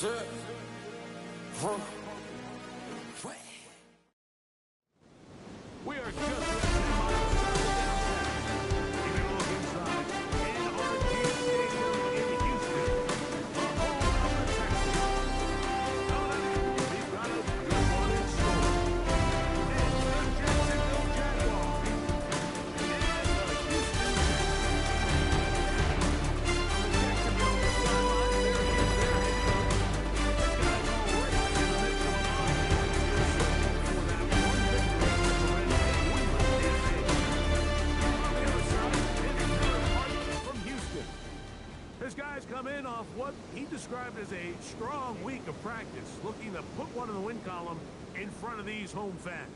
Shit. Huh. We are just 10 miles south of downtown. Taking a look inside NRG Stadium in Houston, the home of the Texans. Tonight, we've got a good one in store. And the Jacksonville Jaguars and the Houston Texans. From the Jacksonville sideline, there is their head coach. This guy's already in the mix of a lot. For that one victory, from Houston. His guys come in off what he described as a strong week of practice, looking to put one in the win column in front of these home fans.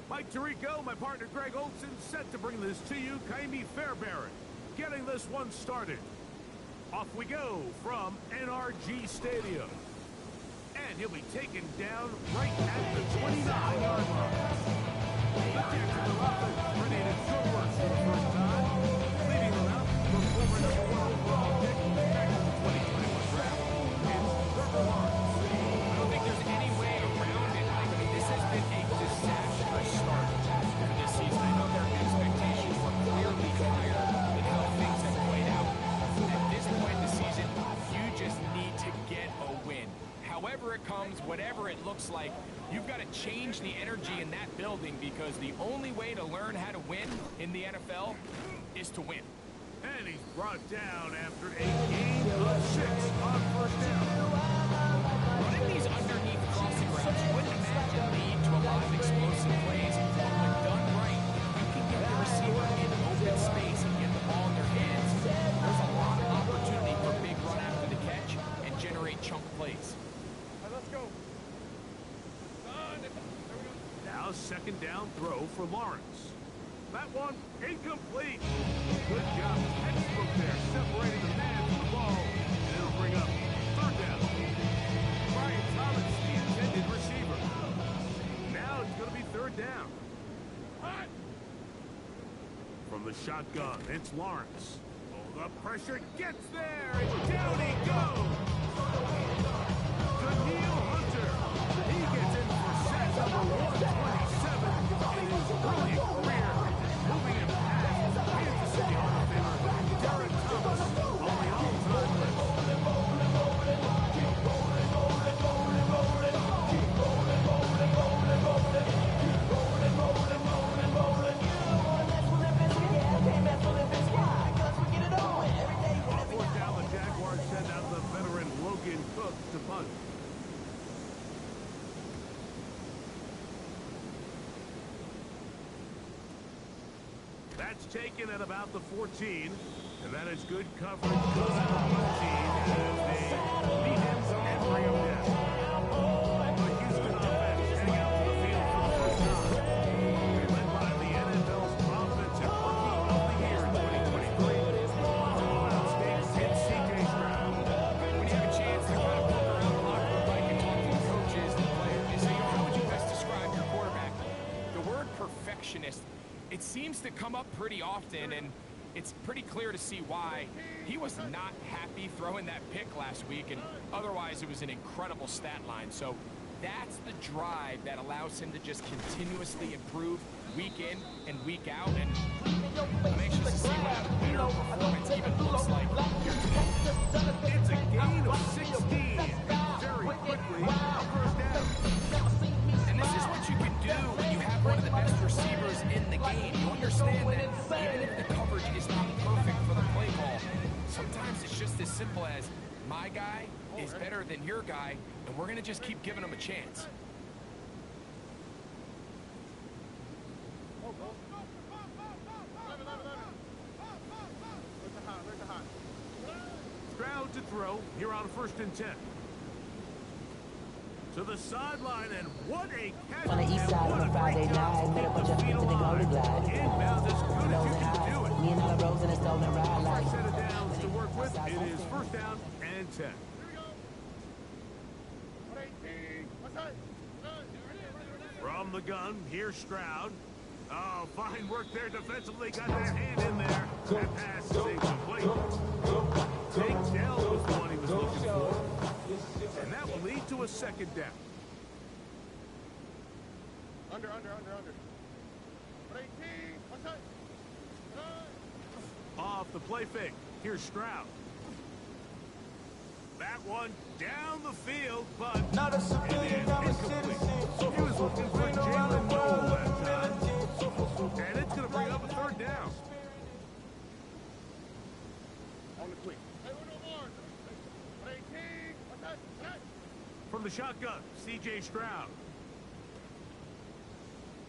Mike Tirico, my partner Greg Olson, set to bring this to you. Kaimi Fairbairn getting this one started. Off we go from NRG Stadium. And he'll be taken down right at the 29-yard line. The Jacksonville offense ready to go work for the first time, leading them out for former number 1 overall pick back in the 2021 draft. It's Trevor Lawrence. I don't think there's any way around it. I mean, this has been a disastrous start for this season. I know their expectations were clearly higher than how things have played out. At this point in the season, you just need to get a win. However it comes, whatever it looks like, you've got to change the energy in that building because the only way to learn how to win in the NFL is to win. And he's brought down after a gain of 6 on first down. Running these underneath crossing routes, you wouldn't imagine lead to a lot of explosive plays, but when done right, you can get the receiver in open space and get the ball in their hands. There's a lot of opportunity for big run after the catch and generate chunk plays. Let's go. Now second down throw for Lawrence. That one incomplete. Good job, textbook there, separating the man from the ball. And it'll bring up third down. Brian Thomas, the intended receiver. Now it's going to be third down. From the shotgun, it's Lawrence. Oh, the pressure gets there, and down he goes. Daniil Hunter. He gets in for sack number 127 in his brilliant career, moving him past Kansas City Hall of Famer Darren Thomas on the all-time list. On fourth down, the Jaguars send out the veteran Logan Cook to punt. That's taken at about the 14, and that is good coverage. Goes out of the team as they beat him and bring him down. The Houston offense heading out to the field for the first time. They're led by the NFL's offensive rookie of the year in 2023. From Ohio State's head C.J. Stroud. When you have a chance to kind of poke around the locker room like and talk to the coaches, the players, they say, how would you best describe your quarterback? The word perfectionist, it seems to come up pretty often, and it's pretty clear to see why. He was not happy throwing that pick last week, and otherwise it was an incredible stat line. So that's the drive that allows him to just continuously improve week in and week out, and I'm anxious to see what a better performance even looks like here today. It's a gain of 16, very quickly, a first down. And this is what you can do when you have one of the best receivers in the game. You understand that even if the coverage is not perfect for the play call, sometimes it's just as simple as my guy is better than your guy, and we're going to just keep giving him a chance. Stroud to throw here on 1st and 10. To the sideline, and what a catch. On the east side on a Friday night, met a bunch of friends in the Golden Glide. Inbound as good as you can do it. Me and Ella Rose in a stolen ride like. First set of downs to work with. It is first down and 10. From the gun, here's Stroud. Oh, fine work there defensively. Got that hand in there. That pass is incomplete. Takedell was the one he was looking for. And that will lead to a second down. Under. 18. What's that? Off the play fake. Here's Stroud. That one down the field, but Not a civilian, I'm a incomplete. citizen. He was looking for Jalen Noel that time. And it's going to bring up a third down. On the quick. Hey, no more. 18. What's that? From the shotgun, C.J. Stroud.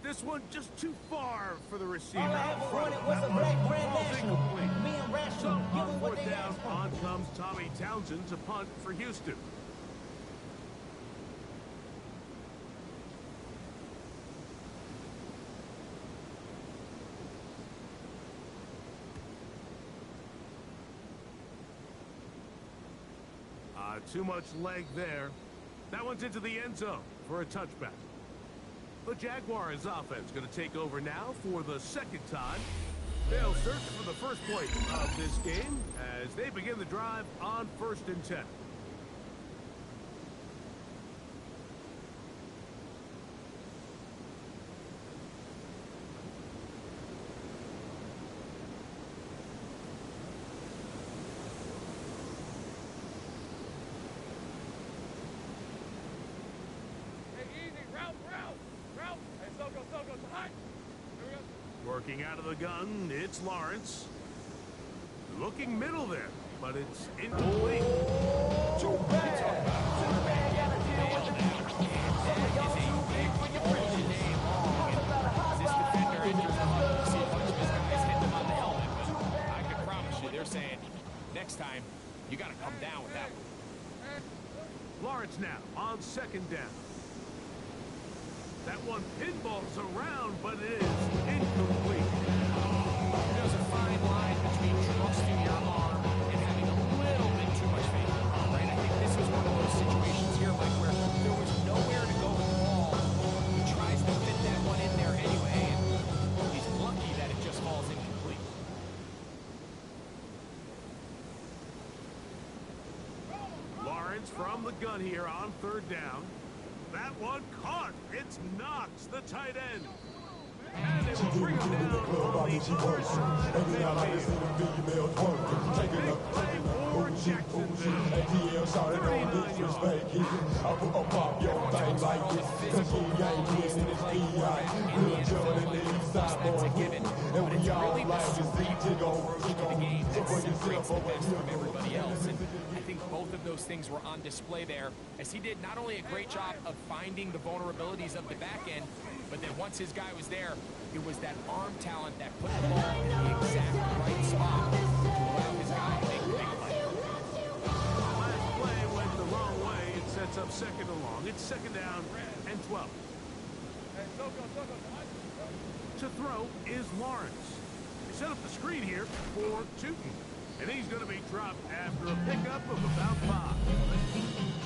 This one just too far for the receiver. All I out ever front. wanted was a That black one Grand falls National. incomplete. Being rational, So give on them what fourth they down, asked for. on comes Tommy Townsend to punt for Houston. Too much leg there. That one's into the end zone for a touchback. The Jaguars offense going to take over now for the second time. They'll search for the first play of this game as they begin the drive on 1st and 10. Working out of the gun, it's Lawrence. Looking middle there, but it's incomplete. Too bad. I can promise you, they're saying, next time, you got to come down with that one. Lawrence now on 2nd down. That one pinballs around, but it is incomplete. There's a fine line between trusting your arm and having a little bit too much faith in your arm, right? I think this was one of those situations here, Mike, where there was nowhere to go with the ball. He tries to fit that one in there anyway, and he's lucky that it just falls incomplete. Lawrence from the gun here on 3rd down. That one caught. It's Knox, the tight end. And they will bring him down on the other side of midfield. A big play for Jacksonville. 39 yards. That's a given, but it's really the cerebral approach to the game that separates the best from everybody else. And I think both of those things were on display there, as he did not only a great job of finding the vulnerabilities of the back end, but then once his guy was there, it was that arm talent that put the ball in the exact right spot to allow his guy to make a big play. Last play went the wrong way. It sets up 2nd and long. It's 2nd down and 12. To throw is Lawrence. He set up the screen here for Tootin. And he's going to be dropped after a pickup of about 5.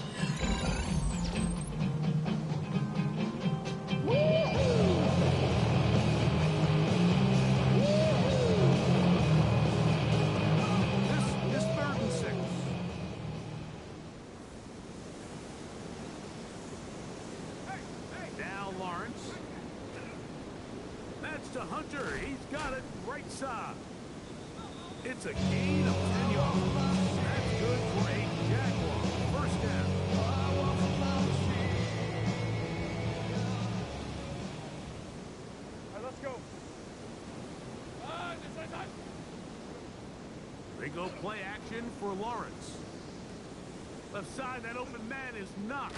This is 3rd and 6. Now Lawrence. That's to Hunter. He's got it right side. It's a gain of 10 yards. That's good for a Jaguar. 1st down. Let's go. They go play action for Lawrence. Left side, that open man is Knox.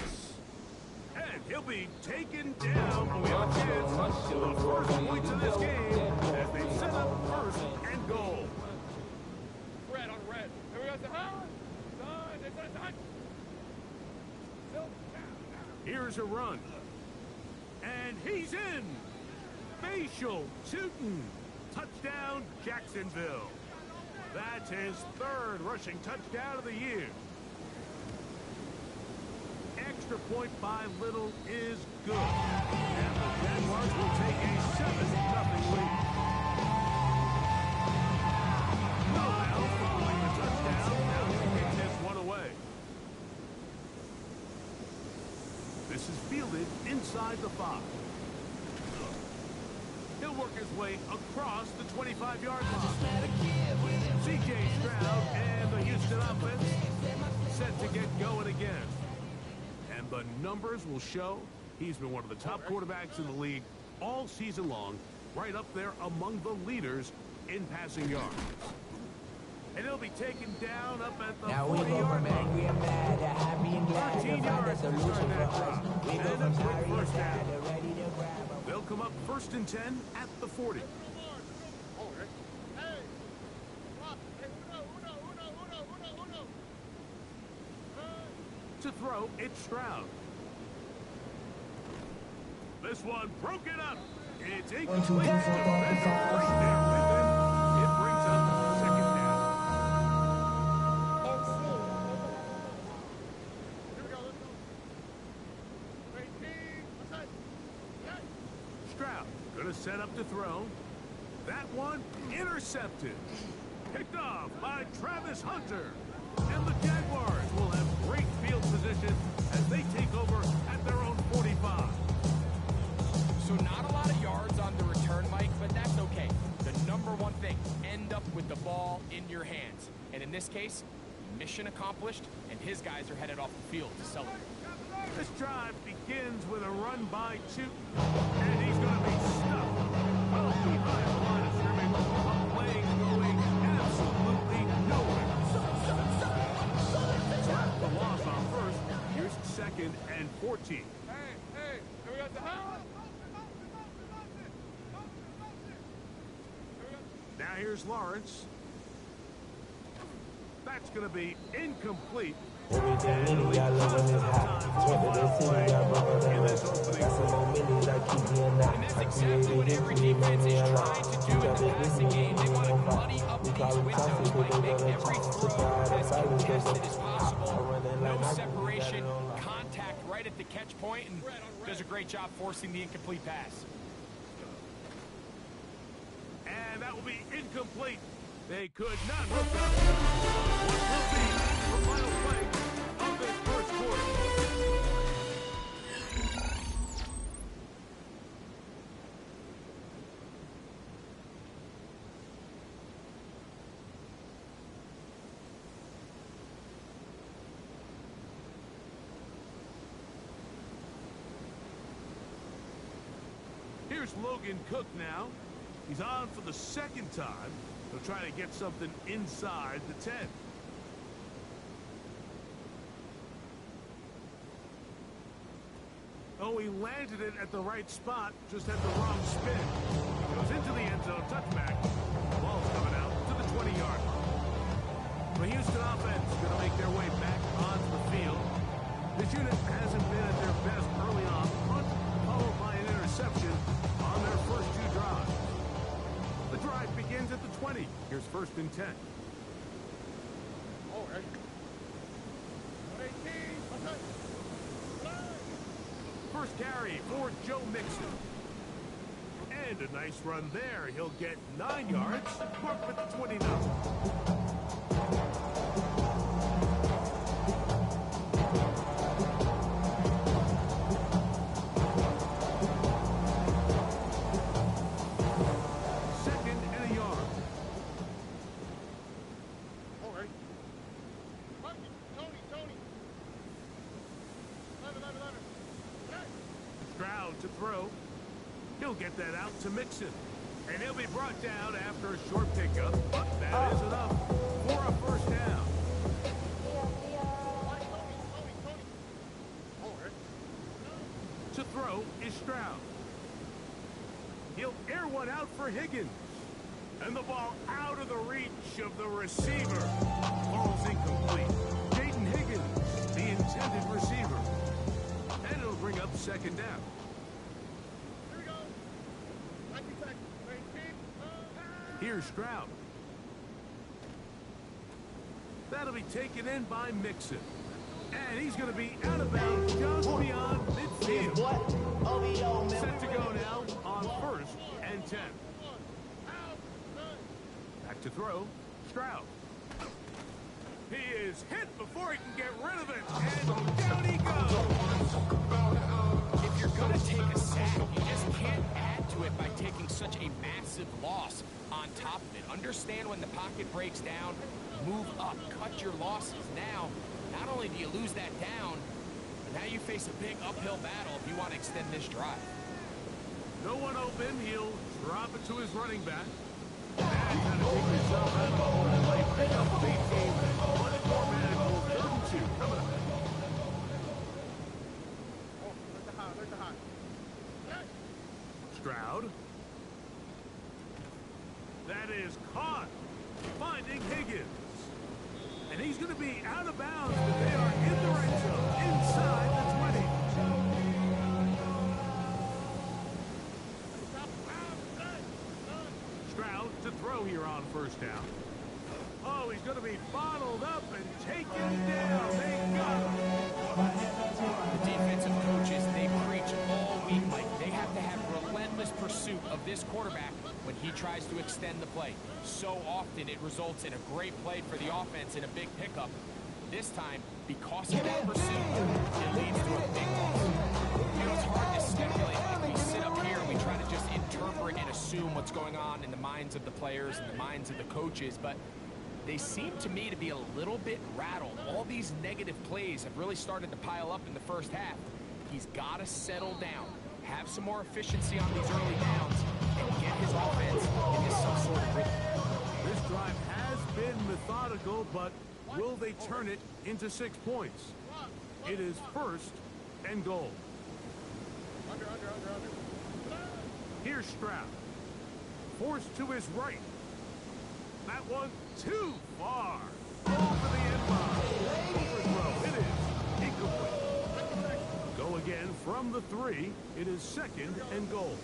And he'll be taken down. But we have a chance for the first points of this game as they set up 1st and goal. Red on red. Here we go. Here's a run. And he's in. Facial Tootin. Touchdown, Jacksonville. That's his 3rd rushing touchdown of the year. extra point by little is good. And the Jaguars will take a 7-0 lead. No now following the touchdown. Now he can kick this one away. This is fielded inside the 5. He'll work his way across the 25-yard line. C.J. Stroud and the Houston offense set to get going again. And the numbers will show he's been one of the top quarterbacks in the league all season long, right up there among the leaders in passing yards. And he'll be taken down up at the 40-yard line. Angry and mad, happy and glad 13 to find a yards to solution start for that us. drive. We go And from a quick sorry to first sad, down. ready to grab 'em. They'll come up 1st and 10 at the 40. To throw, it's Stroud. This one broken up. It's incomplete. Defender right there with him. It brings up 2nd down. Stroud gonna set up to throw. That one intercepted. Picked off by Travis Hunter. And the Jaguars will have great field position as they take over at their own 45. So not a lot of yards on the return, Mike, but that's okay. The number one thing, end up with the ball in your hands. And in this case, mission accomplished, and his guys are headed off the field to celebrate. This drive begins with a run by Chute, and he's going to be stuck well behind the line of scrimmage. A play going absolutely nowhere. Slap the loss on 1st. Here's 2nd and 14. Hey, we got the house. Now here's Lawrence. That's going to be incomplete. Everything really got love in his hot. Whether they see me, I broke it down. Got some more millions that keep me in that. And that's exactly what every defense is trying to do in the passing game. They want to muddy up these windows, Mike, make every throw as contested as possible. No separation, contact right at the catch point, and does a great job forcing the incomplete pass. And that will be incomplete. They could not hook up. What will be the final play of this 1st quarter? Here's Logan Cook now. He's on for the 2nd time. He'll try to get something inside the 10. Oh, he landed it at the right spot, just had the wrong spin. Goes into the end zone, touchback. The ball's coming out to the 20-yard line. The Houston offense going to make their way back onto the field. This unit hasn't been at their best early on, followed by an interception on their first 2 drives. The drive begins at the 20. Here's 1st and 10. First carry for Joe Mixon. And a nice run there. He'll get 9 yards. Mark with the 29. To throw. He'll get that out to Mixon. And he'll be brought down after a short pickup. But that is enough for a 1st down. To throw is Stroud. He'll air one out for Higgins. And the ball out of the reach of the receiver. Ball's incomplete. Jaden Higgins, the intended receiver. And it'll bring up 2nd down. Here's Stroud. That'll be taken in by Mixon. And he's going to be out of bounds just beyond midfield. Set to go now on 1st and 10. Back to throw, Stroud. He is hit before he can get rid of it, and down he goes. If you're going to take a sack, you just can't add to it by taking such a massive loss on top of it. Understand when the pocket breaks down, move up, cut your losses. Now, not only do you lose that down, but now you face a big uphill battle if you want to extend this drive. No one open, he'll drop it to his running back. And kind of take himself out of the hole and play pick up the lead team. Much more manageable 3rd and 2 coming up. There's the high. Stroud. That is caught. Finding Higgins. And he's going to be out of bounds, but they are in the red zone, inside the 20. Stroud to throw here on 1st down. Oh, he's going to be bottled up and taken down. They got him. The defensive coaches, they preach all week like they have to have relentless pursuit of this quarterback when he tries to extend the play. So often it results in a great play for the offense and a big pickup. This time, because of that pursuit, it leads to a big loss. You know, it's hard to speculate. If we sit up here and we try to just interpret and assume what's going on in the minds of the players and the minds of the coaches, but they seem to me to be a little bit rattled. All these negative plays have really started to pile up in the 1st half. He's got to settle down, have some more efficiency on these early downs, and get his offense into some sort of rhythm. This drive has been methodical, but will they turn it into 6 points? It is 1st and goal. Under. Here's Stroud. Forced to his right. That one too far. Over the end line. Overthrow. It is incomplete. Go again from the 3. It is 2nd and goal.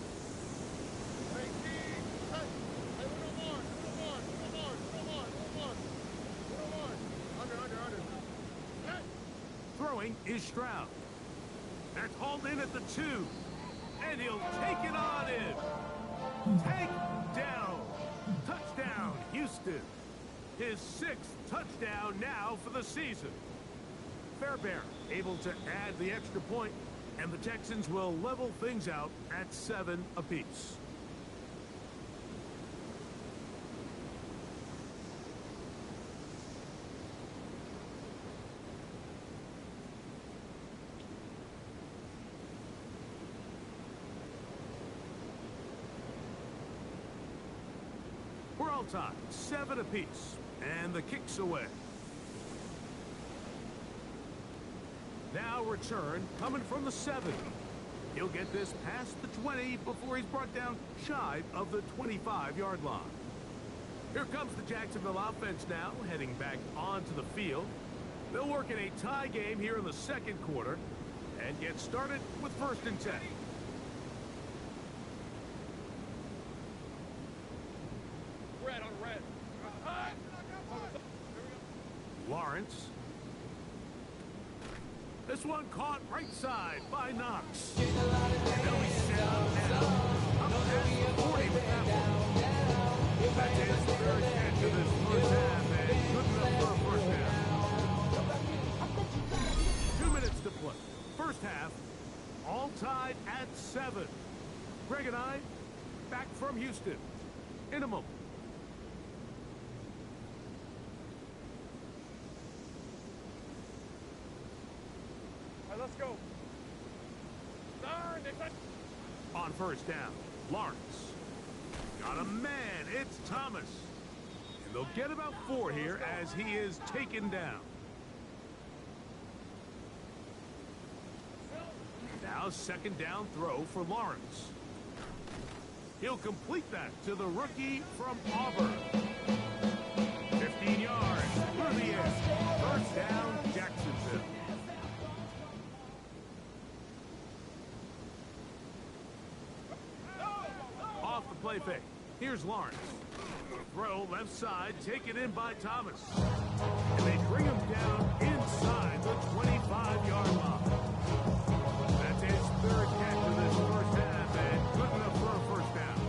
Throwing is Stroud. That's hauled in at the 2. And he'll take it on in. Take down. Touchdown, Houston. His 6th touchdown now for the season. Fairbairn able to add the extra point, and the Texans will level things out at 7 apiece. We're all tied, 7 apiece, and the kick's away. Now return coming from the 7. He'll get this past the 20 before he's brought down shy of the 25-yard line. Here comes the Jacksonville offense now, heading back onto the field. They'll work in a tie game here in the 2nd quarter and get started with 1st and 10. Red on red. Lawrence. This one caught right side by Knox. They'll be set up now. Up past the 40 with that one. That is the very end of this 1st half, and good enough for a 1st half. 2 minutes to play. 1st half, all tied at 7. Greg and I, back from Houston in a moment. Let's go. On 1st down, Lawrence. Got a man, it's Thomas. And they'll get about 4 here as he is taken down. Now 2nd down throw for Lawrence. He'll complete that to the rookie from Auburn. 15 yards through the air. 1st down, Jacksonville. Off the play fake. Here's Lawrence. Throw left side, taken in by Thomas. And they bring him down inside the 25. 25-yard line. That's his third catch of this first half, and good enough for a first down.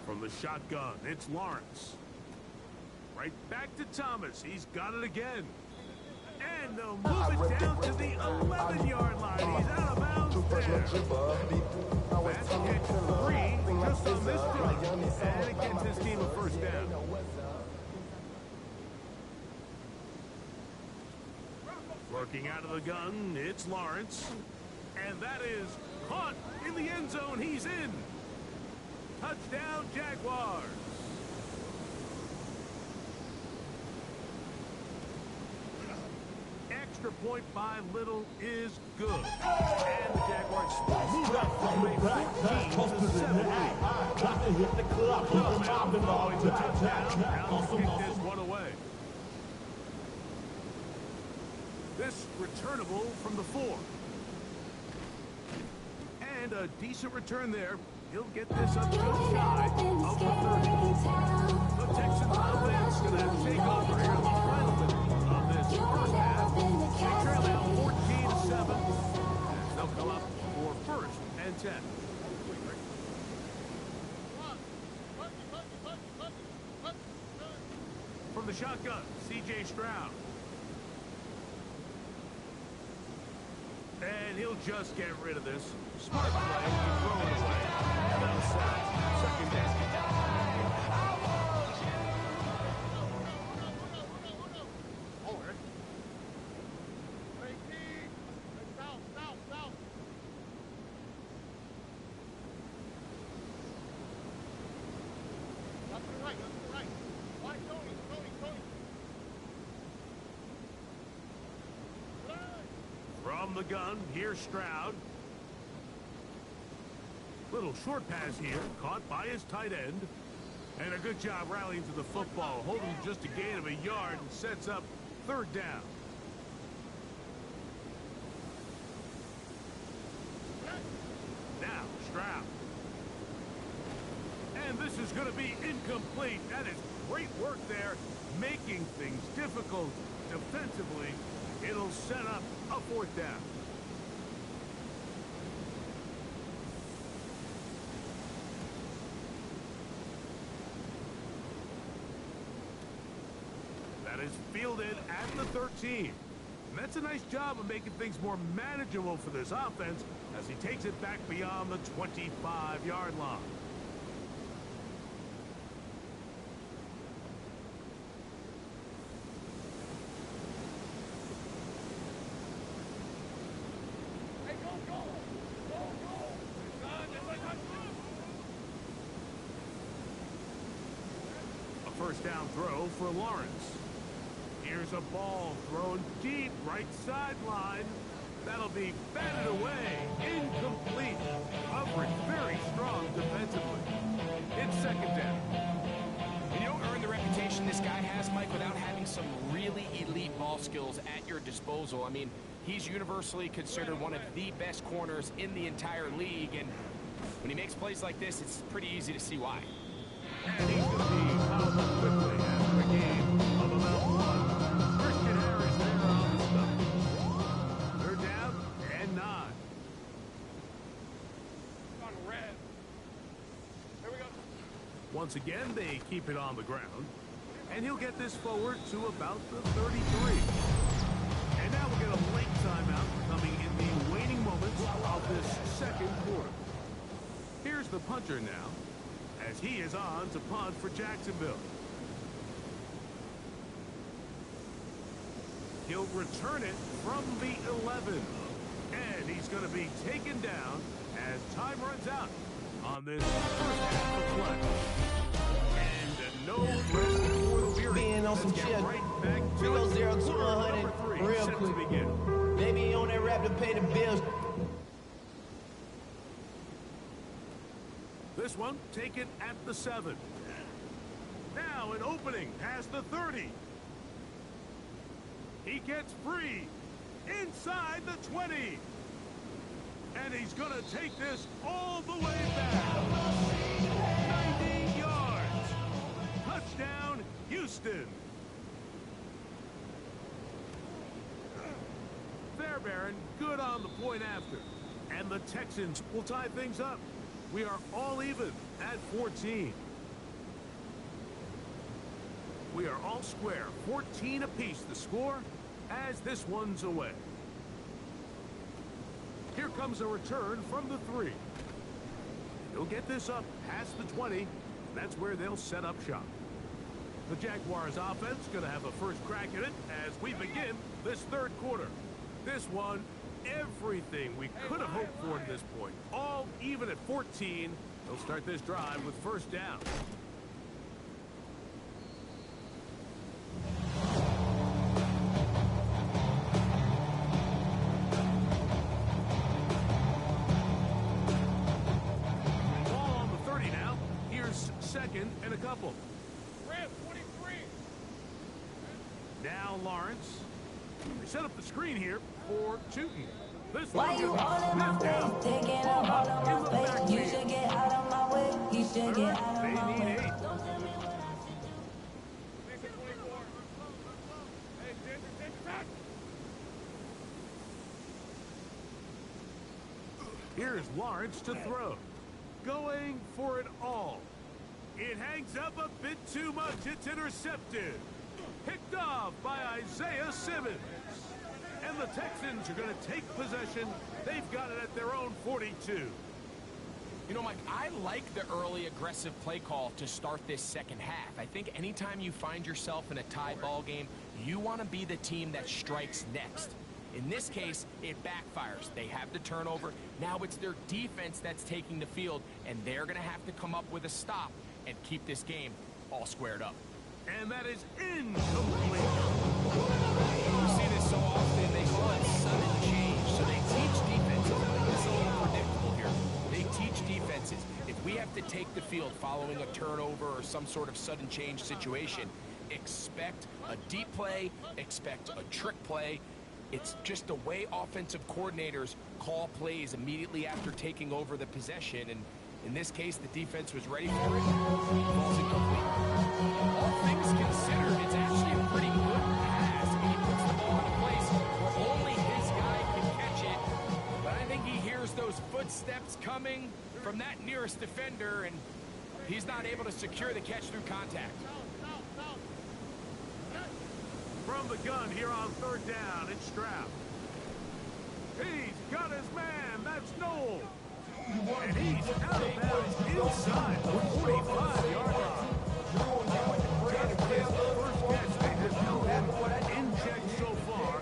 From the shotgun, it's Lawrence. Right back to Thomas. He's got it again. And they'll move it down to the 11-yard line. He's out of bounds there. That's catch 3 just on this drive. And it gets his team a first down. Working out of the gun, it's Lawrence. And that is caught in the end zone. He's in. Touchdown, Jaguars. Extra point by Little is good. And the Jaguars move up from a 14 to 7 lead. Got to hit the clock. Following the touchdown, now kick this one away. This returnable from the 4. And a decent return there. He'll get this up just shy of the 30. The Texans offense going to take over here in the final minute of this first half. They trail out 14-7. As they'll come up for first and 10. From the shotgun, C.J. Stroud. And he'll just get rid of this. Smart play, throw it away. Now second down. From the gun, here's Stroud. Little short pass here, caught by his tight end. And a good job rallying to the football, holding just a gain of a yard and sets up third down. Now, Stroud. And this is going to be incomplete. That is great work there, making things difficult defensively. It'll set up a fourth down. That is fielded at the 13. And that's a nice job of making things more manageable for this offense as he takes it back beyond the 25-yard line. First down throw for Lawrence. Here's a ball thrown deep right sideline. That'll be batted away. Incomplete. Coverage very strong defensively. It's second down. You don't earn the reputation this guy has, Mike, without having some really elite ball skills at your disposal. I mean, he's universally considered one of the best corners in the entire league, and when he makes plays like this, it's pretty easy to see why. And he's going to be out quickly after a game of about 1. Christian Harris there on the stuff. Third down and 9. On red. Here we go. Once again, they keep it on the ground. And he'll get this forward to about the 33. And now we'll get a late timeout coming in the waning moments of this second quarter. Here's the punter now, as he is on to punt for Jacksonville. He'll return it from the 11. And he's going to be taken down as time runs out on this first half of play. And no rest for the weary. Being on some Let's shit. get right back to 0-0 it. to 100 Number 3 real set quick. to begin. Maybe on that rap to pay the bills. This one taken at the 7. Now an opening past the 30. He gets free inside the 20. And he's going to take this all the way back. 90 yards. Touchdown, Houston. Fairbairn good on the point after. And the Texans will tie things up. We are all even at 14. We are all square. 14 apiece the score as this one's away. Here comes a return from the 3. He'll get this up past the 20. That's where they'll set up shop. The Jaguars offense going to have a first crack at it as we begin this third quarter. This one, everything we could have hoped for at this point. All even at 14. They'll start this drive with first down. Ball on the 30 now. Here's second and a couple. Red 23. Now Lawrence. They set up the screen here for Tootin. This Why you all in my face, taking up all of my space? You should get out of my way. You should get out of my way. Don't tell me what I should do. Make it 24. Hey, Ginger, back. Here's Lawrence to throw. Going for it all. It hangs up a bit too much. It's intercepted. Picked off by Isaiah Simmons. And the Texans are going to take possession. They've got it at their own 42. You know, Mike, I like the early aggressive play call to start this second half. I think anytime you find yourself in a tie ball game, you want to be the team that strikes next. In this case, it backfires. They have the turnover. Now it's their defense that's taking the field, and they're going to have to come up with a stop and keep this game all squared up. And that is incomplete. We see this so often, they call it sudden change. So they teach defenses. I think this is a little predictable here. They teach defenses. If we have to take the field following a turnover or some sort of sudden change situation, expect a deep play, expect a trick play. It's just the way offensive coordinators call plays immediately after taking over the possession. And in this case, the defense was ready for it. Ball's incomplete. All things considered, it's actually a pretty good pass. I mean, he puts the ball in a place where only his guy can catch it. But I think he hears those footsteps coming from that nearest defender, and he's not able to secure the catch through contact. From the gun here on third down, it's Stroud. He's got his man. That's Noel. And he's out of bounds inside the 45-yard line. Just missed the first catch they have held in check so far,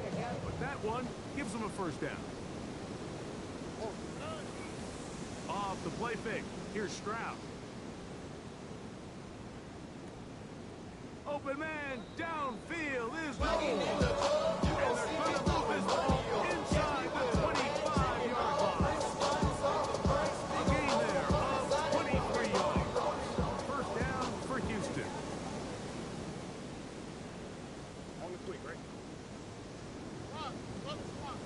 but that one gives them a first down. Off the play fake, here's Stroud. Open man downfield is Noel. And they're going to move this ball inside the 25-yard line. A gain there of 23 yards. First down for Houston. On the quick, right? Come on.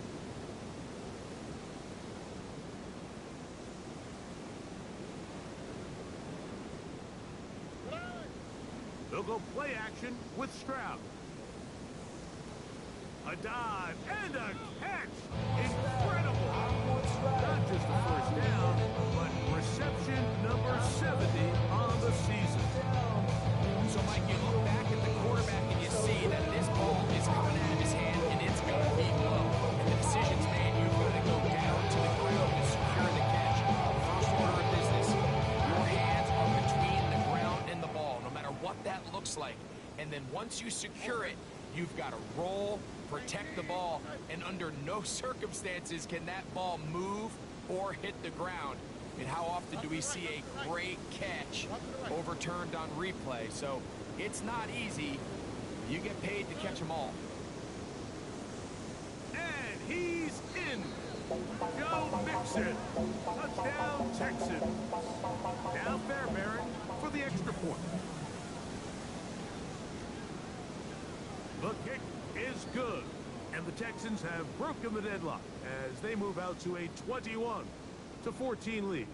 They'll go play action with Stroud. A dive and a catch. Incredible. Not just a first down, but reception number 70 on the season. So, Mike, you look back at the quarterback and you see that this ball is coming out of his hand and it's going to be low. And the decision's made. You've got to go down to the ground to secure the catch. First order of business. Your hands are between the ground and the ball, no matter what that looks like. And then once you secure it, you've got to roll, protect the ball, and under no circumstances can that ball move or hit the ground. And how often do we see a great catch overturned on replay? So it's not easy. You get paid to catch them all. And he's in. Joe Mixon. Touchdown, Texans. Now Fairbairn for the extra point. The kick is good. And the Texans have broken the deadlock as they move out to a 21-14 lead.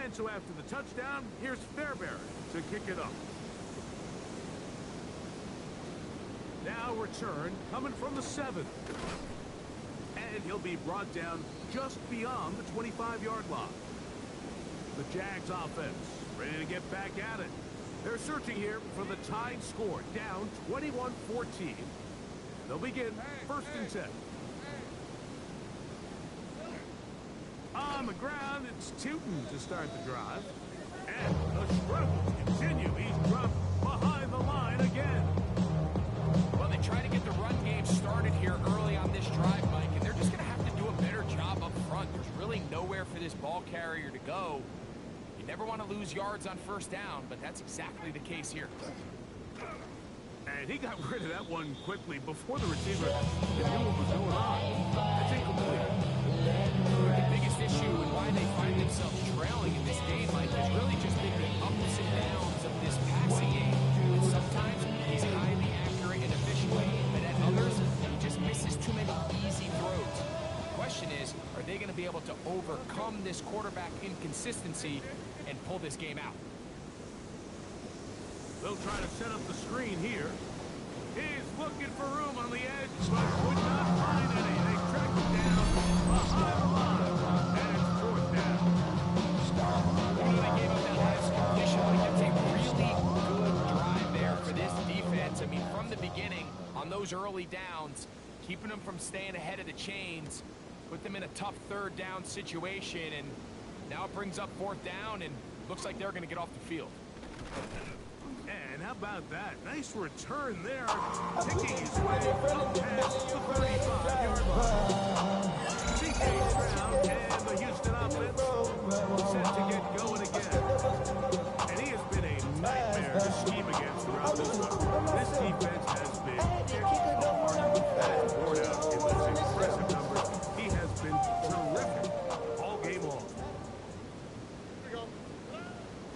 And so after the touchdown, here's Fairbairn to kick it up. Now return coming from the 7. And he'll be brought down just beyond the 25-yard line. The Jags offense ready to get back at it. They're searching here for the tied score, down 21-14. They'll begin first and 10. On the ground, it's Tootin to start the drive. And the struggles continue. He's dropped behind the line again. Well, they try to get the run game started here early on this drive, Mike, and they're just going to have to do a better job up front. There's really nowhere for this ball carrier to go. You never want to lose yards on first down, but that's exactly the case here. And he got rid of that one quickly before the receiver knew what was going on. That's incomplete. The biggest issue and why they find themselves trailing in this game, Mike, has really just been the ups and downs of this passing game. And sometimes he's highly accurate and efficient, but at others, he just misses too many easy throws. The question is, are they going to be able to overcome this quarterback inconsistency and pull this game out? They'll try to set up the screen here. He's looking for room on the edge, but would not find any. They track him down behind the line, and it's fourth down. They gave up that last completion, but that's a really good drive there for this defense. I mean, from the beginning, on those early downs, keeping them from staying ahead of the chains, put them in a tough third down situation, and now it brings up fourth down, and looks like they're going to get off the field. And how about that? Nice return there. Taking his way up past the 35-yard line. CJ Stroud and the Houston offense set to get going again. And he has been a nightmare to scheme against throughout this one. This defense has been hit hard and worn out in those impressive numbers. He has been terrific all game long.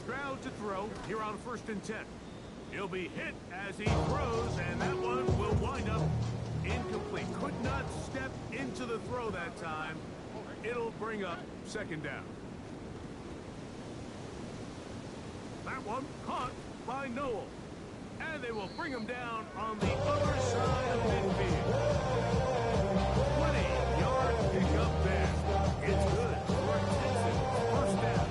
Stroud to throw here on first and 10. He'll be hit as he throws, and that one will wind up incomplete. Could not step into the throw that time. It'll bring up second down. That one caught by Noel. And they will bring him down on the other side of midfield. 20-yard pickup there. It's good for Texans. First down.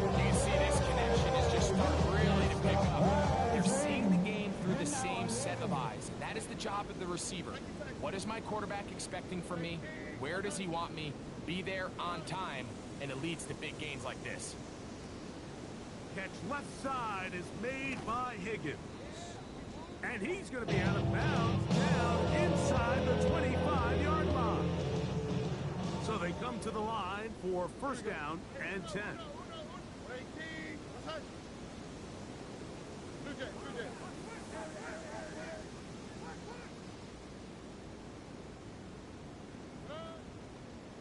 You can see this connection is just starting really to pick up. They're seeing the game through the same set of eyes. And that is the job of the receiver. What is my quarterback expecting from me? Where does he want me? Be there on time, and it leads to big gains like this. Catch left side is made by Higgins. And he's going to be out of bounds down inside the 25-yard line. So they come to the line for first down and 10.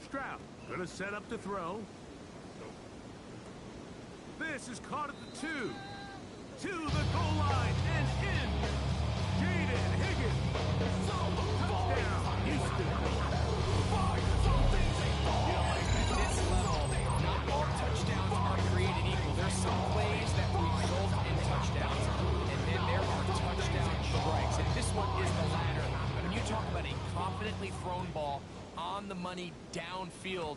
Stroud going to set up to throw. This is caught at the 2. To the goal line and in. Jaden Higgins. Touchdown, Houston. At this level, not all touchdowns are created equal. There's some plays that result in touchdowns, and then there are touchdown strikes. And this one is the latter. When you talk about a confidently thrown ball on the money downfield,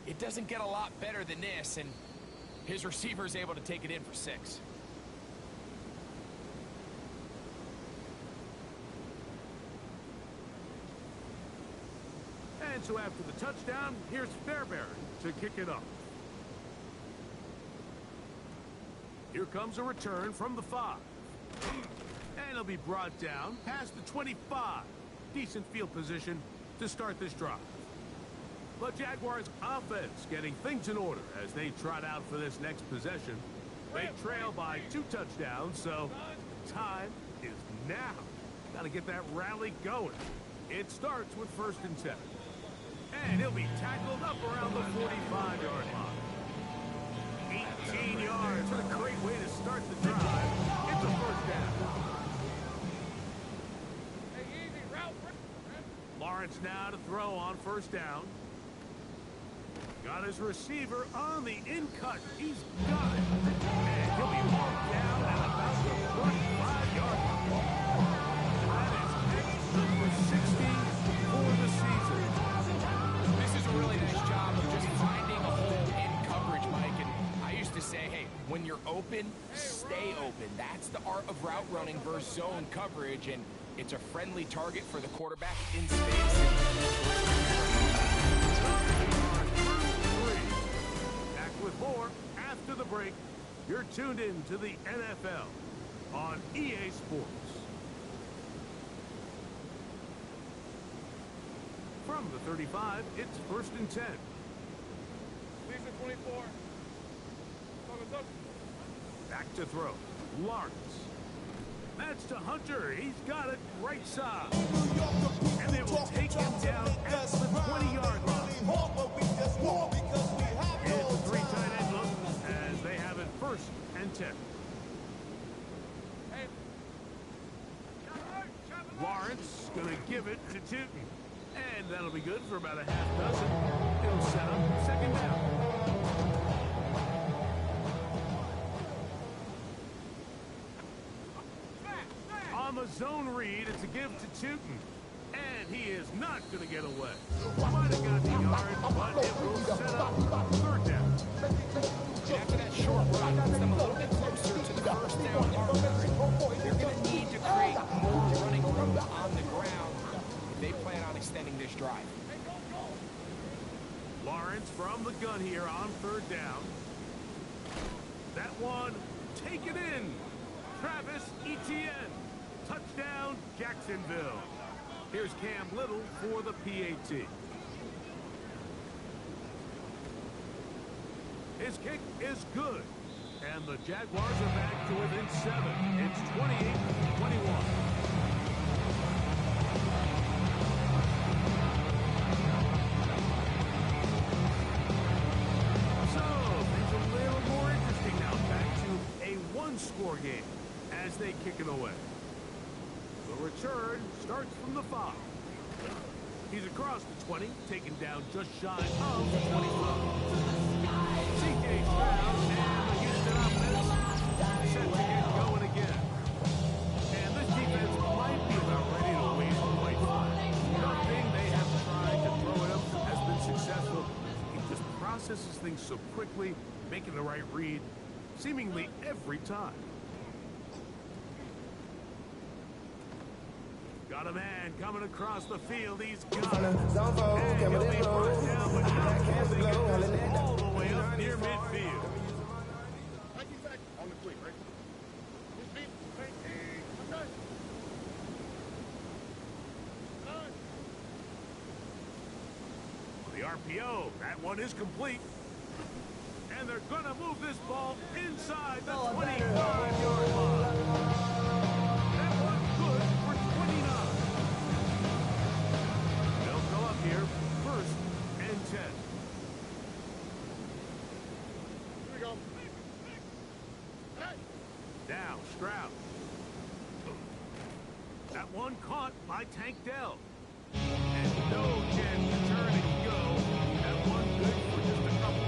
it doesn't get a lot better than this, and his receiver is able to take it in for 6. And so after the touchdown, here's Fairbairn to kick it off. Here comes a return from the 5. And he'll be brought down past the 25. Decent field position to start this drive. But Jaguars offense getting things in order as they trot out for this next possession. They trail by 2 touchdowns, so time is now. Got to get that rally going. It starts with first and 10. And he'll be tackled up around the 45-yard line. 15 yards. What a great way to start the drive. It's a first down. Hey, easy, route. Lawrence now to throw on first down. Got his receiver on the in-cut. He's got it. And he'll be marked down at about the 45-yard line. That is catch number 60 for the season. This is a really nice job of just finding a hole in coverage, Mike. And I used to say, hey, when you're open, stay open. That's the art of route running versus zone coverage. And it's a friendly target for the quarterback in space. Back with more after the break. You're tuned in to the NFL on EA Sports. From the 35, it's 1st and 10. Season 24. Back to throw. Lawrence. That's to Hunter. He's got it right side. And they will take him down at the 20-yard line. It's a 3 tight end look as they have it 1st and 10. Lawrence going to give it to Tootin. And that'll be good for about a half dozen. He'll set up 2nd down. On the zone read, it's a give to Tootin. And he is not going to get away. Might have got the yard, but it will set up 3rd down. After that short run, puts them a little bit closer to the first down marker. You're going to need to create more running room on the ground if they plan on extending this drive. Lawrence from the gun here on 3rd down. That one, take it in. Travis Etienne. Touchdown, Jacksonville. Here's Cam Little for the PAT. His kick is good. And the Jaguars are back to within 7. It's 28-21. So, things a little more interesting now. Back to a one-score game as they kick it away. The return starts from the 5. He's across the 20, taken down just shy of the 25. CJ Stroud and the Houston offense set to get going again. And this defense might be about ready to wave the white flag. Nothing they have tried to throw at him has been successful. He just processes things so quickly, making the right read, seemingly every time. Got a man coming across the field. He's got it. And he'll be brought down, but not before they get this all the way up near midfield. On the quick, right? The RPO, that one is complete. And they're going to move this ball inside the 25-yard line. That one's good for 29. They'll go up here, 1st and 10. Here we go. Now, Stroud. That one caught by Tank Dell. And no chance to turn and go. That one good for just a couple.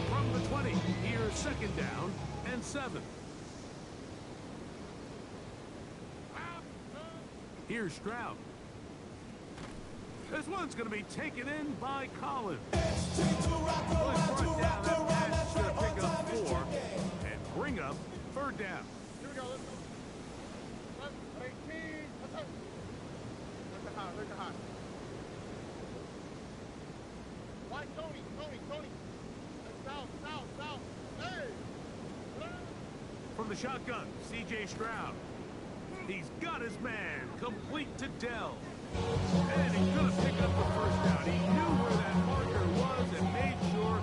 From the 20, here's 2nd down and 7. Here's Stroud. This one's going to be taken in by Collins. Brought down that pass to pick up 4 and bring up 3rd down. Here we go. Let's go. 18. Let's go. There's the high. There's the high. Why Tony? South. Hey. From the shotgun, C.J. Stroud. He's got his man, complete to Dell. And he's going to pick up the 1st down. He knew where that marker was and made sure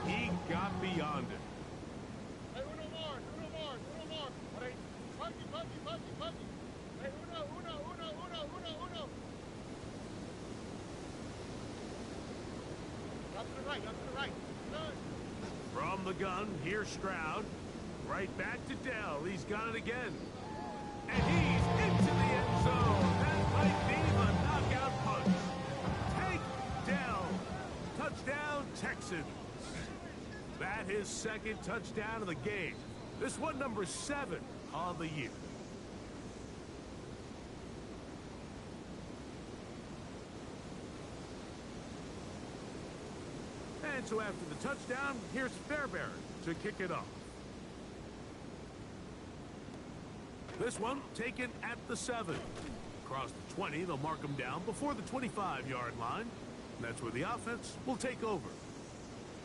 he got beyond it. Hey, uno more. All right. Buggy. the right, out to the right. Good. From the gun, here's Stroud. Right back to Dell. He's got it again. And he's into the end zone. That might be the knockout punch. Take Dell. Touchdown, Texans. That his second touchdown of the game. This one number 7 on the year. And so after the touchdown, here's Fairbairn to kick it off. This one taken at the 7. Across the 20, they'll mark him down before the 25-yard line. And that's where the offense will take over.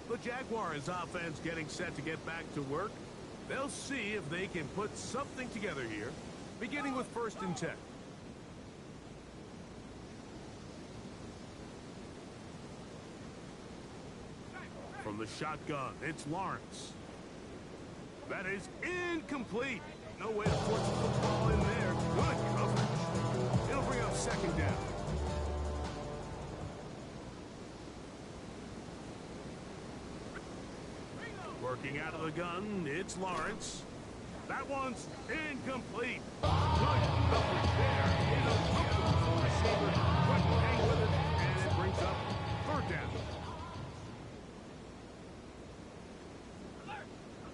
The Jaguars offense getting set to get back to work. They'll see if they can put something together here, beginning with 1st and 10. From the shotgun, it's Lawrence. That is incomplete. No way to force the football in there. Good coverage. It'll bring up 2nd down. Working out of the gun, it's Lawrence. That one's incomplete. Good coverage there. The receiver couldn't hang with it, and it brings up 3rd down.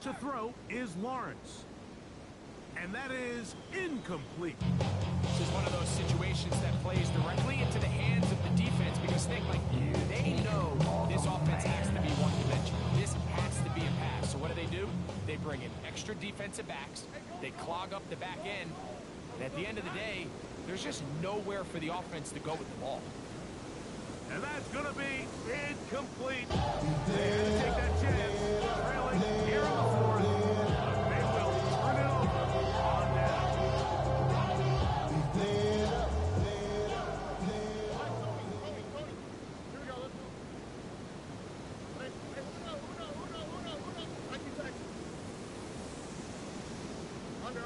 To throw is Lawrence. And that is incomplete. This is one of those situations that plays directly into the hands of the defense because they know this offense has to be one dimension. This has to be a pass. So what do? They bring in extra defensive backs. They clog up the back end. And at the end of the day, there's just nowhere for the offense to go with the ball. And that's going to be incomplete. They had to take that chance. Trailing here in the 4th. They will turn it over on down. Here we go, let's go. Hey, uno. Thank you, Texas. Under.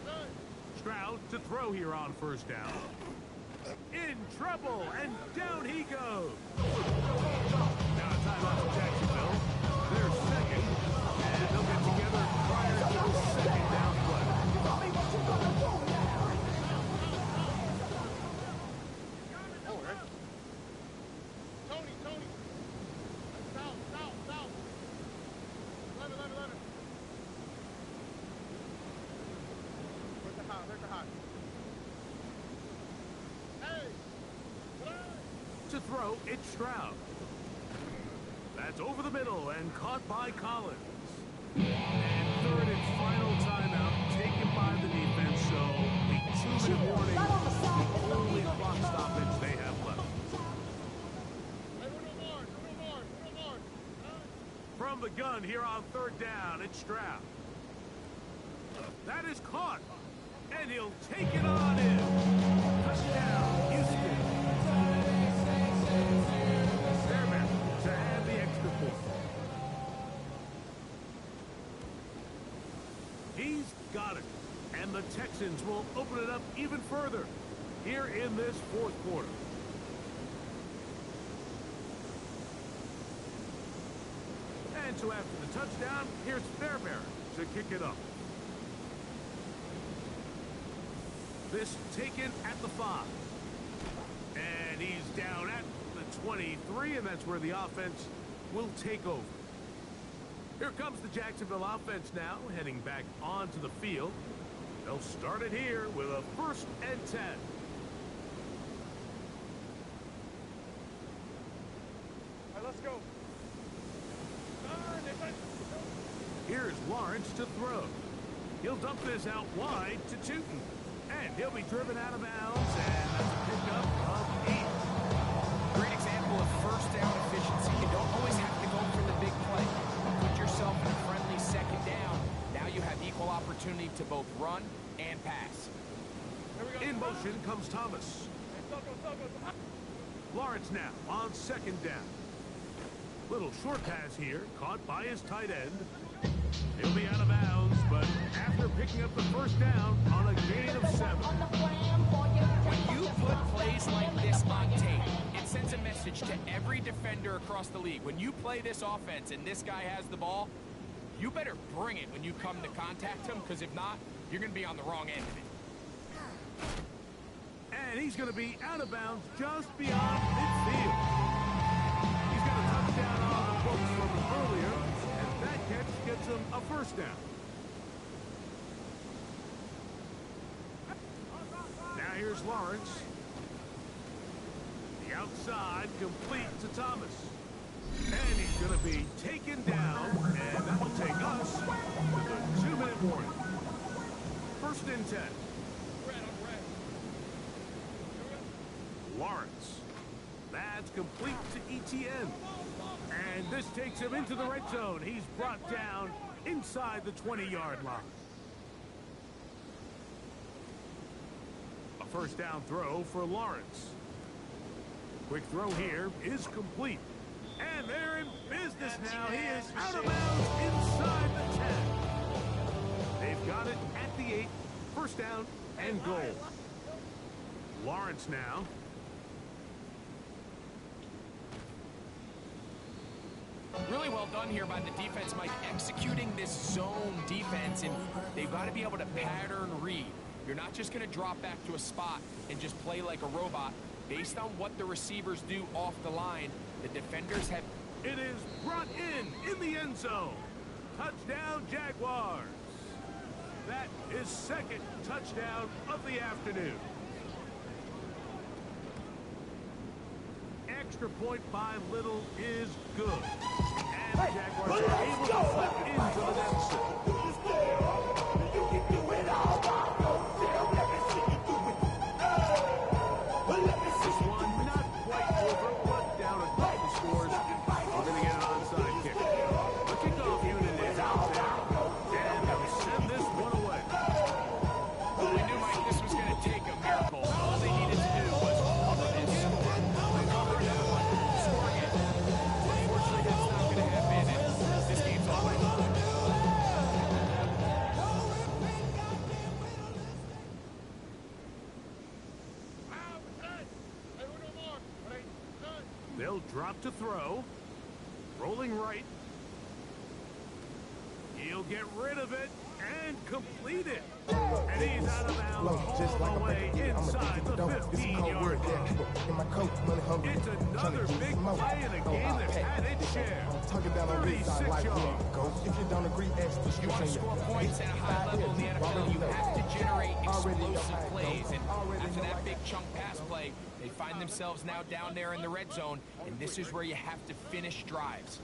Good. Stroud to throw here on 1st down. In trouble, and down he goes. Now a timeout for Jacksonville. They're 2nd, and they'll get together prior to the 2nd down play. Oh, right. Tony. South. 11. Where's the hot? To throw, it's Stroud. That's over the middle and caught by Collins. And 3rd and final timeout taken by the defense, so the 2-minute warning, the only clock stoppage they have left. Hey, uno more. From the gun here on 3rd down, it's Stroud. That is caught, and he'll take it on in. Touchdown, Houston. Fairbairn to add the extra point. He's got it, and the Texans will open it up even further here in this 4th quarter. And so after the touchdown, here's Fairbairn to kick it up. This taken at the 5. And he's down at the 23, and that's where the offense will take over. Here comes the Jacksonville offense now, heading back onto the field. They'll start it here with a 1st and 10. All right, let's go. Here's Lawrence to throw. He'll dump this out wide to Tootin. And he'll be driven out of bounds, and that's a pickup of 8. Great example of 1st down efficiency. You don't always have to go for the big play. Put yourself in a friendly 2nd down. Now you have equal opportunity to both run and pass. In motion comes Thomas. Lawrence now on 2nd down. Little short pass here, caught by his tight end. He'll be out of bounds, but after picking up the 1st down on a gain of 7. When you put plays like this on tape, it's sends a message to every defender across the league. When you play this offense and this guy has the ball, you better bring it when you come to contact him, because if not, you're going to be on the wrong end of it. And he's going to be out of bounds just beyond midfield. He's got a touchdown on the books from earlier, and that catch gets him a first down. Now here's Lawrence. The outside complete to Thomas. And he's going to be taken down, and that will take us to the 2-minute warning. First and 10. Lawrence. That's complete to ETN. And this takes him into the red zone. He's brought down inside the 20-yard line. A first down throw for Lawrence. Quick throw here is complete. And they're in business now. He is out of bounds inside the 10. They've got it at the 8. First down and goal. Lawrence now. Really well done here by the defense, Mike, executing this zone defense, and they've got to be able to pattern read. You're not just going to drop back to a spot and just play like a robot. Based on what the receivers do off the line, the defenders have... It is brought in the end zone. Touchdown, Jaguars. That is second touchdown of the afternoon. Extra point by Little is good. And the Jaguars are able to flip into the deficit. This one not quite over, but down a couple scores. We're going to get an onside kick. The kickoff unit is out there, and they'll send this one away. Well, we knew, Mike, this was going to take a miracle. All they needed to do was cover this, recover that one, score again. Unfortunately, that's not going to happen, and this game's all right. They'll drop to throw. Rolling right. He'll get rid of it and complete it. And he's out of bounds all the way inside the 15-yard line. It's another big play in a game that's had its share. 36 yards. You want to score points at a high level in the NFL, you have to generate explosive plays. And after that big chunk pass play, they find themselves now down there in the red zone, and this is where you have to finish drives.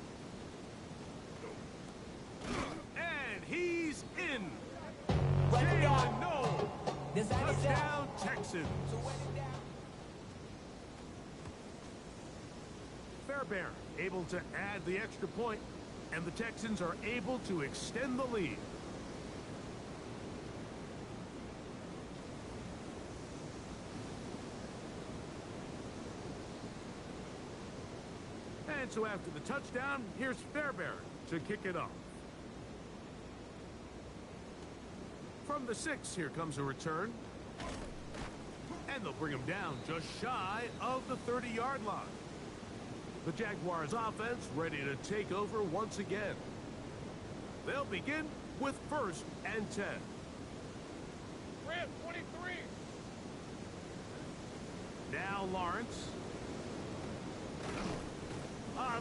And he's in. Jalen Noel. Touchdown, Texans. Fairbairn able to add the extra point, and the Texans are able to extend the lead. And so after the touchdown, here's Fairbairn to kick it off. From the 6, here comes a return. And they'll bring him down just shy of the 30-yard line. The Jaguars offense ready to take over once again. They'll begin with first and 10. Red 23. Now Lawrence.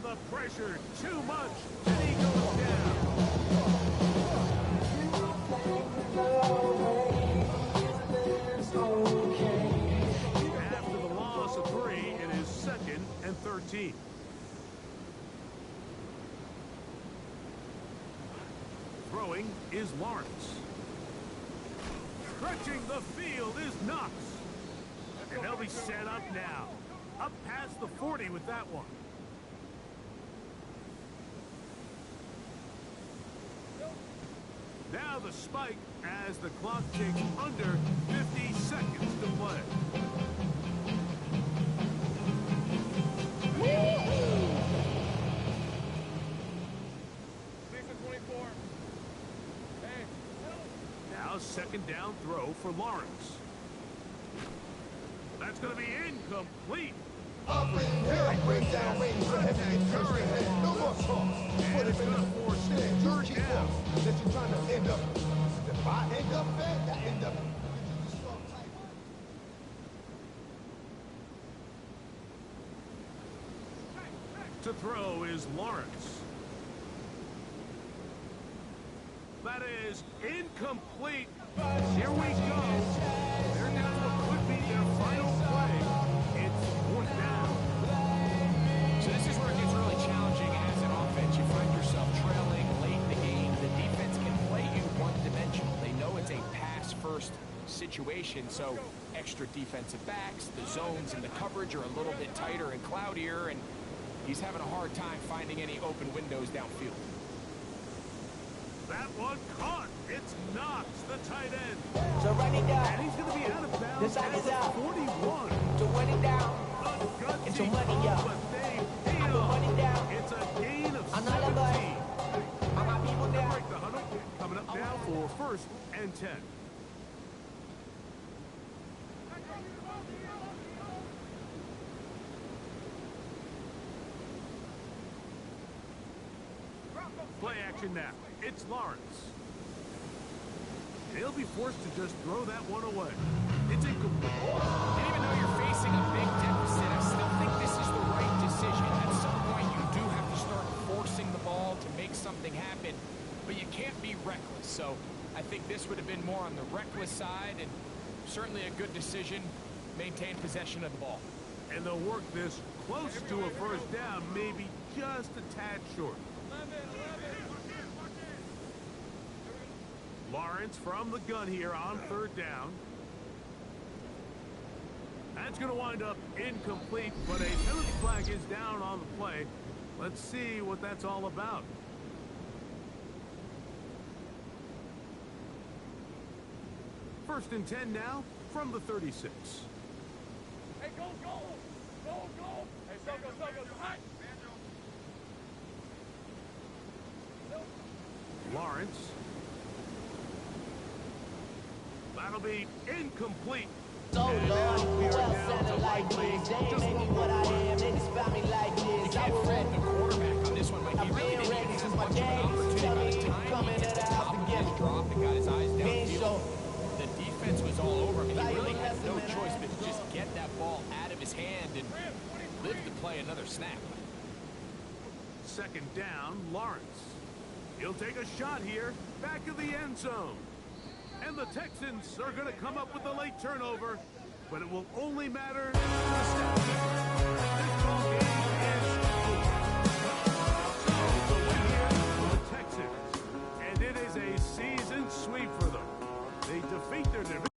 The pressure too much, and he goes down. After the loss of 3, it is second and 13. Throwing is Lawrence. Stretching the field is Knox. And they'll be set up now. Up past the 40 with that one. Now the spike as the clock takes under 50 seconds to play. Now second down throw for Lawrence. That's going to be incomplete. Break down, range, heavy insurance. No more talk. Put him in the force. You keep off. That you're trying to end up. If I end up bad, I end up. To throw is Lawrence. That is incomplete. Here we go. There goes what could be their final play. It's fourth down. So this is where it gets really challenging as an offense. You find yourself trailing late in the game. The defense can play you one-dimensional. They know it's a pass-first situation, so extra defensive backs, the zones and the coverage are a little bit tighter and cloudier, and he's having a hard time finding any open windows downfield. That one caught. It's Knox, the tight end. So run it down. And he's going to be out of bounds This side at is the out. 41. So run it down. A gutsy It's a money, throw, y'all. but they paid I put off. money down. It's a gain of I'm not a 17. boy. All my people They'll down. break the huddle. Coming up now for first and 10. Play action now. It's Lawrence. He'll be forced to just throw that one away. It's incomplete. And even though you're facing a big deficit, I still think this is the right decision. At some point, you do have to start forcing the ball to make something happen, but you can't be reckless. So I think this would have been more on the reckless side, and certainly a good decision. Maintain possession of the ball. And they'll work this close to a first down, maybe just a tad short. Lawrence from the gun here on third down. That's going to wind up incomplete, but a penalty flag is down on the play. Let's see what that's all about. First and 10 now from the 36. Hey, go, go! Go, go! Hey, so go! Hot! Lawrence. That'll be incomplete. So Lord, And now we who are else down sounded to like likely this? They ain't just make me one what I more. am. They just found me like You this. I can't was fault ready. the quarterback on this one, Mike. He I've really been didn't ready have since much my of an daddy opportunity. tell By me the time coming he hit to the the house top of again. his drop and got his eyes Being downfield, so the defense was all over him, and he Value really had lesson, no man. choice but to just get that ball out of his hand and live to play another snap. Second down, Lawrence. He'll take a shot here, back of the end zone. And the Texans are going to come up with a late turnover, but it will only matter to the stat keeper. This ball game is over. So the win here for the Texans, and it is a season sweep for them. They defeat their division.